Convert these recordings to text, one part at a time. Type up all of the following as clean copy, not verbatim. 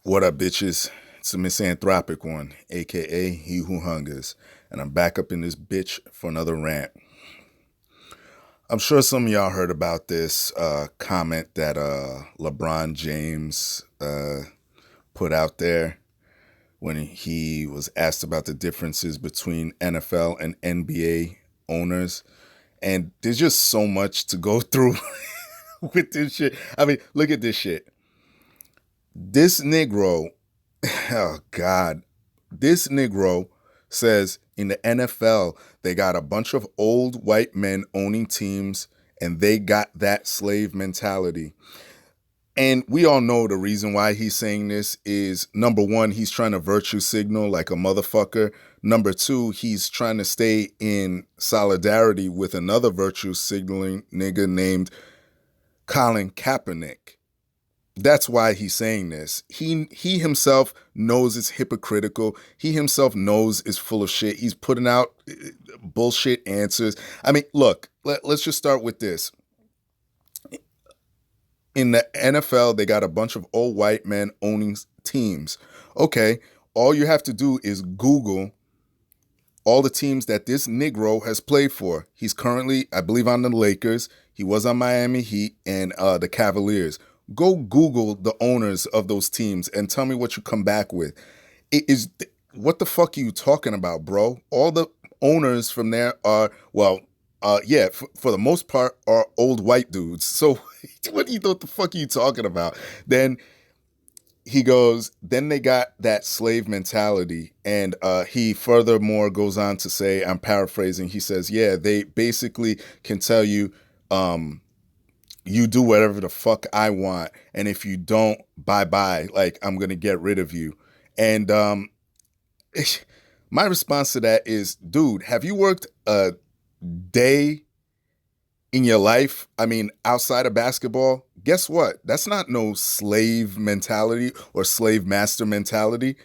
What up, bitches? It's the misanthropic one, aka He Who Hungers, and I'm back up in this bitch for another rant. I'm sure some of y'all heard about this comment that LeBron James put out there when he was asked about the differences between NFL and NBA owners. And there's just so much to go through with this shit. I mean, look at this shit. This Negro, oh God, this Negro says in the NFL, they got a bunch of old white men owning teams and they got that slave mentality. And we all know the reason why he's saying this is number one, he's trying to virtue signal like a motherfucker. Number two, he's trying to stay in solidarity with another virtue signaling nigga named Colin Kaepernick. That's why he's saying this. He himself knows it's hypocritical. He himself knows it's full of shit. He's putting out bullshit answers. I mean, look, let's just start with this. In the NFL, they got a bunch of old white men owning teams. Okay, all you have to do is Google all the teams that this Negro has played for. He's currently, I believe, on the Lakers. He was on Miami Heat and the Cavaliers. Go Google the owners of those teams and tell me what you come back with. What the fuck are you talking about, bro? All the owners from there are, for the most part, are old white dudes. So what the fuck are you talking about? Then he goes, then they got that slave mentality. And he furthermore goes on to say, I'm paraphrasing, he says, yeah, they basically can tell you, you do whatever the fuck I want. And if you don't, bye-bye. Like, I'm going to get rid of you. And my response to that is, dude, have you worked a day in your life? I mean, outside of basketball? Guess what? That's not no slave mentality or slave master mentality.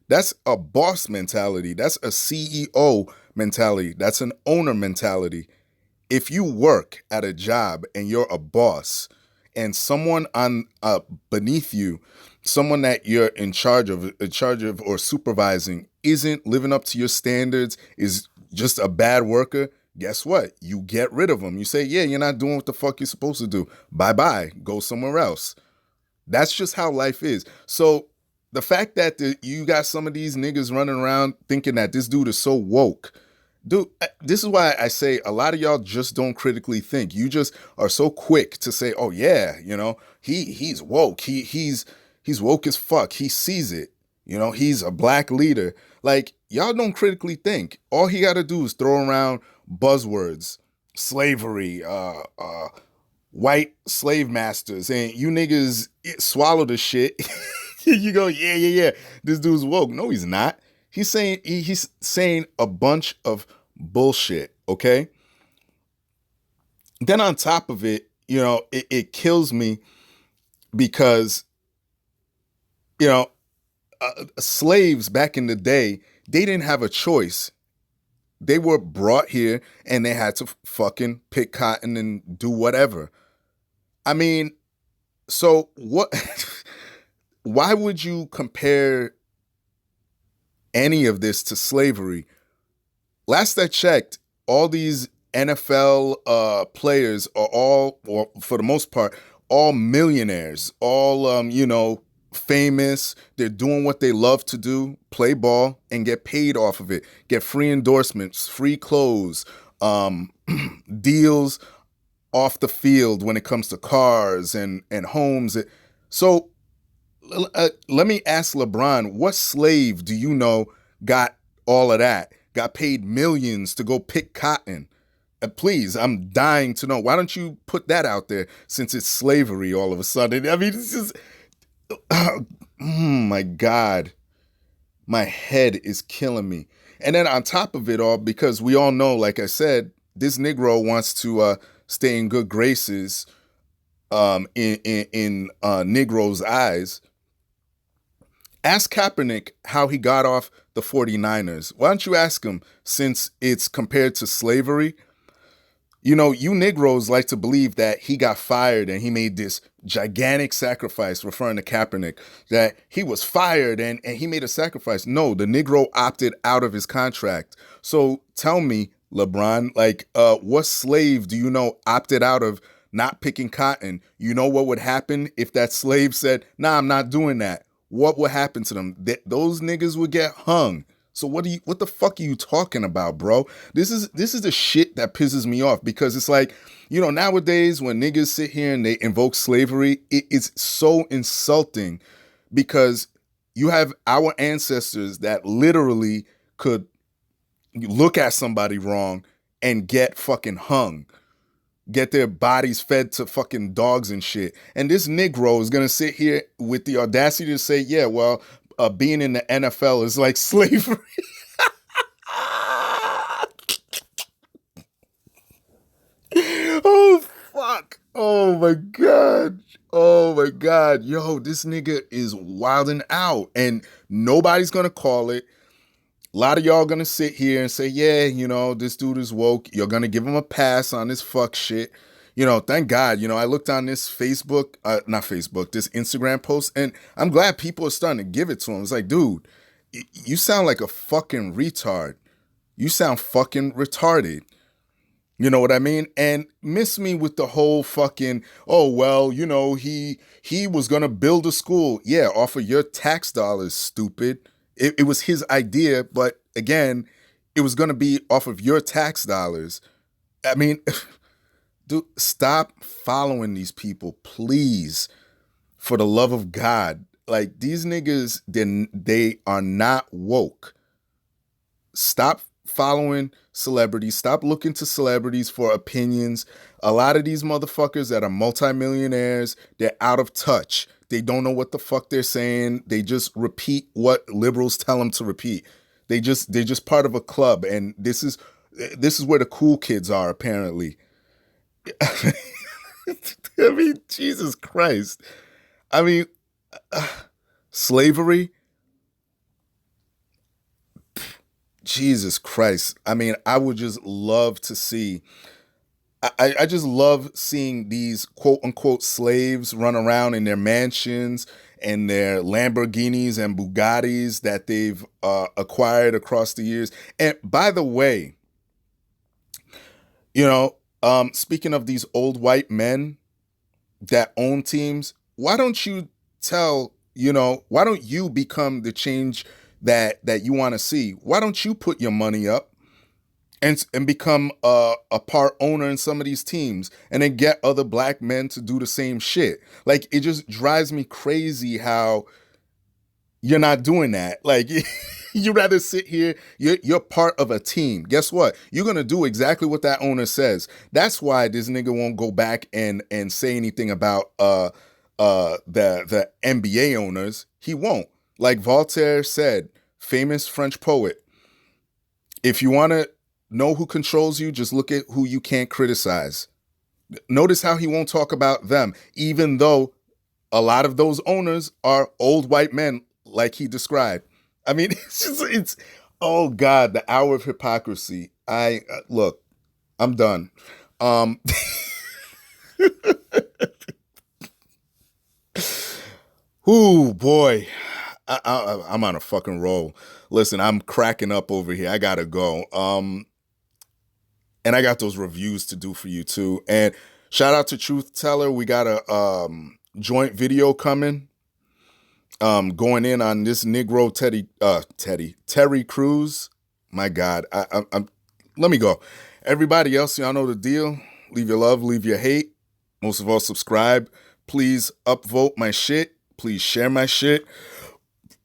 That's a boss mentality. That's a CEO mentality. That's an owner mentality. If you work at a job and you're a boss and someone on beneath you, someone that you're in charge of or supervising isn't living up to your standards, is just a bad worker, guess what? You get rid of them. You say, yeah, you're not doing what the fuck you're supposed to do. Bye-bye. Go somewhere else. That's just how life is. So the fact that you got some of these niggas running around thinking that this dude is so woke, dude, this is why I say a lot of y'all just don't critically think. You just are so quick to say, oh yeah, he's woke. He's woke as fuck. He sees it. He's a black leader. Like, y'all don't critically think. All he got to do is throw around buzzwords, slavery, white slave masters, and you niggas swallow the shit. You go, yeah. This dude's woke. No, he's not. He's saying a bunch of bullshit, okay? Then on top of it, it kills me because, slaves back in the day, they didn't have a choice. They were brought here and they had to fucking pick cotton and do whatever. I mean, so what? Why would you compare any of this to slavery? Last I checked, all these NFL players are all, or for the most part, all millionaires, all, famous. They're doing what they love to do, play ball, and get paid off of it. Get free endorsements, free clothes, deals off the field when it comes to cars and homes. So let me ask LeBron, what slave do you know got all of that? Got paid millions to go pick cotton? Please, I'm dying to know. Why don't you put that out there since it's slavery all of a sudden? I mean, this is, oh my God. My head is killing me. And then on top of it all, because we all know, like I said, this Negro wants to stay in good graces in Negro's eyes. Ask Kaepernick how he got off the 49ers. Why don't you ask him, since it's compared to slavery? You know, you Negroes like to believe that he got fired and he made this gigantic sacrifice, referring to Kaepernick, that he was fired and he made a sacrifice. No, the Negro opted out of his contract. So tell me, LeBron, like, what slave do you know opted out of not picking cotton? You know what would happen if that slave said, nah, I'm not doing that? What would happen to them? Those niggas would get hung. So what the fuck are you talking about, bro? This is the shit that pisses me off, because it's like, you know, nowadays when niggas sit here and they invoke slavery, it's so insulting, because you have our ancestors that literally could look at somebody wrong and get fucking hung, get their bodies fed to fucking dogs and shit. And this Negro is gonna sit here with the audacity to say, yeah, well, being in the NFL is like slavery. Oh, fuck. Oh, my God. Oh, my God. Yo, this nigga is wilding out, and nobody's gonna call it. A lot of y'all gonna sit here and say, yeah, you know, this dude is woke. You're gonna give him a pass on this fuck shit. You know, thank God, you know, I looked on this not Facebook, this Instagram post, and I'm glad people are starting to give it to him. It's like, dude, you sound like a fucking retard. You sound fucking retarded. You know what I mean? And miss me with the whole fucking, oh, well, you know, he was gonna build a school. Yeah, off of your tax dollars, stupid. It was his idea, but again, it was gonna be off of your tax dollars. I mean, dude, stop following these people, please. For the love of God. Like, these niggas, they are not woke. Stop following celebrities. Stop looking to celebrities for opinions. A lot of these motherfuckers that are multimillionaires, they're out of touch. They don't know what the fuck they're saying. They just repeat what liberals tell them to repeat. They're just part of a club, and this is where the cool kids are, apparently. I mean, Jesus Christ. I mean, slavery. Jesus Christ. I mean, I would just love to see. I just love seeing these quote unquote slaves run around in their mansions and their Lamborghinis and Bugattis that they've acquired across the years. And by the way, you know, speaking of these old white men that own teams, why don't you why don't you become the change that you want to see? Why don't you put your money up and become a part owner in some of these teams, and then get other black men to do the same shit? Like, it just drives me crazy how you're not doing that. Like, you rather sit here, you're part of a team. Guess what? You're gonna do exactly what that owner says. That's why this nigga won't go back and say anything about the NBA owners. He won't. Like Voltaire said, famous French poet, if you want to know who controls you, just look at who you can't criticize. Notice how he won't talk about them, even though a lot of those owners are old white men, like he described. I mean, it's oh God, the hour of hypocrisy. Look, I'm done. Ooh, boy. I'm on a fucking roll. Listen, I'm cracking up over here. I gotta go. And I got those reviews to do for you too. And shout out to Truth Teller. We got a joint video coming. Going in on this Negro Terry Crews. My God, I'm. Let me go. Everybody else, y'all know the deal. Leave your love, leave your hate. Most of all, subscribe. Please upvote my shit. Please share my shit.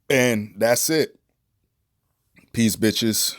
And that's it. Peace, bitches.